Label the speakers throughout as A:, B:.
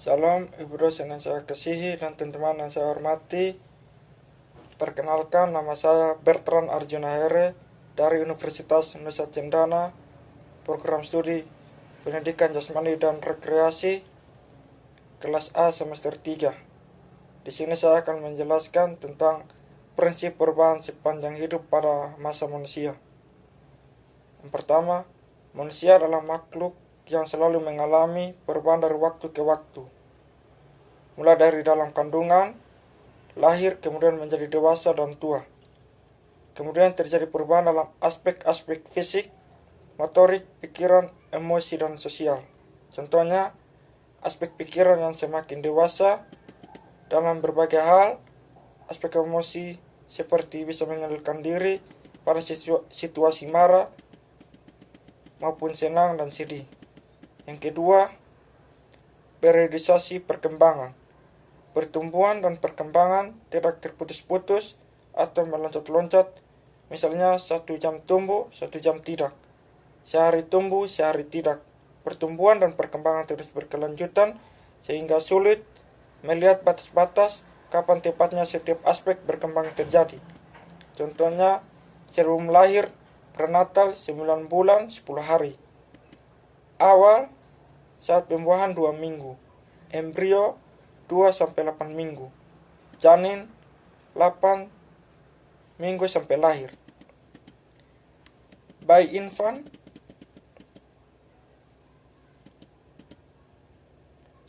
A: Salam Ibu dosen yang saya kasihi dan teman-teman yang saya hormati. Perkenalkan, nama saya Bertrand Arjuna Here dari Universitas Nusa Cendana, program studi Pendidikan Jasmani dan Rekreasi, kelas A semester 3. Di sini saya akan menjelaskan tentang prinsip perubahan sepanjang hidup pada masa manusia. Yang pertama, manusia adalah makhluk yang selalu mengalami perubahan dari waktu ke waktu. Mulai dari dalam kandungan, lahir, kemudian menjadi dewasa dan tua. Kemudian terjadi perubahan dalam aspek-aspek fisik, motorik, pikiran, emosi, dan sosial. Contohnya, aspek pikiran yang semakin dewasa dalam berbagai hal, aspek emosi seperti bisa mengendalikan diri pada situasi marah maupun senang dan sedih. Yang kedua, periodisasi perkembangan. Pertumbuhan dan perkembangan tidak terputus-putus atau meloncat-loncat, misalnya 1 jam tumbuh, 1 jam tidak. Sehari tumbuh, sehari tidak. Pertumbuhan dan perkembangan terus berkelanjutan sehingga sulit melihat batas-batas kapan tepatnya setiap aspek berkembang terjadi. Contohnya, sebelum lahir, prenatal 9 bulan 10 hari. Awal saat pembuahan 2 minggu. Embrio 2-8 minggu. Janin 8 minggu sampai lahir. Bayi infant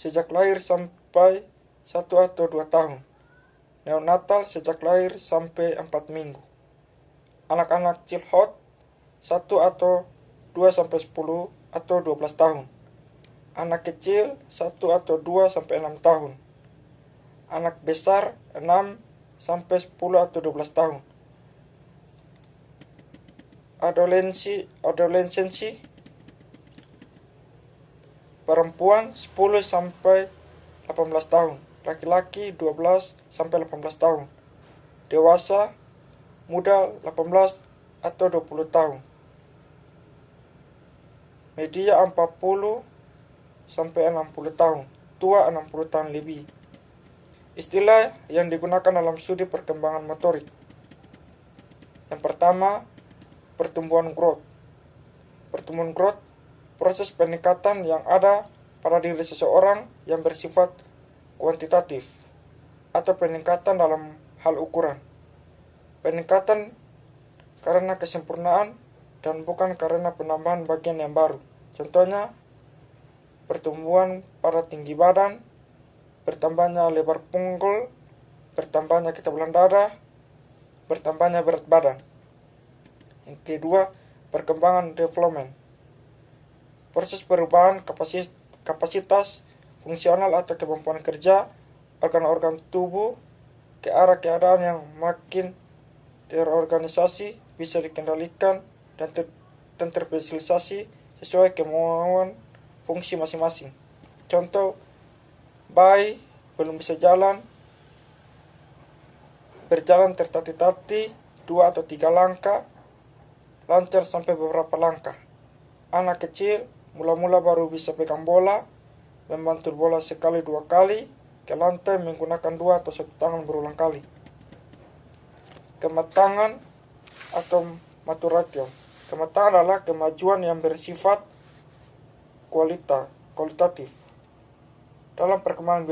A: sejak lahir sampai 1 atau 2 tahun. Neonatal sejak lahir sampai 4 minggu. Anak-anak childhood 1 atau 2 sampai 10 atau 12 tahun. Anak kecil 1 atau 2 sampai 6 tahun. Anak besar 6 sampai 10 atau 12 tahun. Adolescensi perempuan 10 sampai 18 tahun, laki-laki 12 sampai 18 tahun. Dewasa muda 18 atau 20 tahun. Media 40 sampai 60 tahun, tua 60 tahun lebih. Istilah yang digunakan dalam studi perkembangan motorik. Yang pertama, pertumbuhan growth. Pertumbuhan growth, proses peningkatan yang ada pada diri seseorang yang bersifat kuantitatif atau peningkatan dalam hal ukuran. Peningkatan karena kesempurnaan dan bukan karena penambahan bagian yang baru. Contohnya, pertumbuhan pada tinggi badan, bertambahnya lebar punggul, bertambahnya ketebalan dada, bertambahnya berat badan. Yang kedua, perkembangan development. Proses perubahan kapasitas fungsional atau kemampuan kerja organ-organ tubuh ke arah keadaan yang makin terorganisasi, bisa dikendalikan dan terspesialisasi sesuai kemauan fungsi masing-masing. Contoh, bayi belum bisa berjalan tertatih-tatih 2 atau 3 langkah, lancar sampai beberapa langkah. Anak kecil mula-mula baru bisa pegang bola, membantu bola 1-2 kali ke lantai menggunakan 2 atau 1 tangan berulang kali. Kematangan atau maturation. Kematangan adalah kemajuan yang bersifat kualitatif. Dalam perkembangan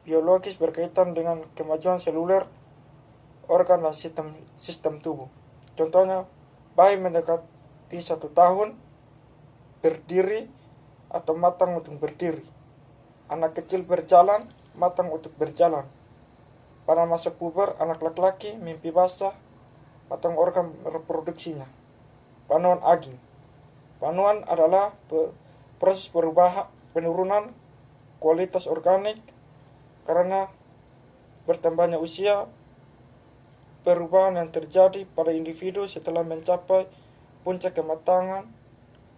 A: biologis berkaitan dengan kemajuan seluler, organ dan sistem tubuh. Contohnya, bayi mendekati 1 tahun, berdiri atau matang untuk berdiri. Anak kecil berjalan, matang untuk berjalan. Pada masa puber, anak laki-laki mimpi basah, matang organ reproduksinya. Panuan aging. Panuan adalah proses penurunan kualitas organik karena bertambahnya usia, perubahan yang terjadi pada individu setelah mencapai puncak kematangan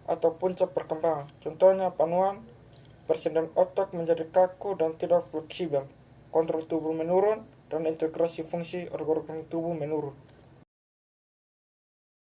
A: atau puncak perkembangan. Contohnya, panuan, persediaan otak menjadi kaku dan tidak fleksibel, kontrol tubuh menurun, dan integrasi fungsi organ-organ tubuh menurun.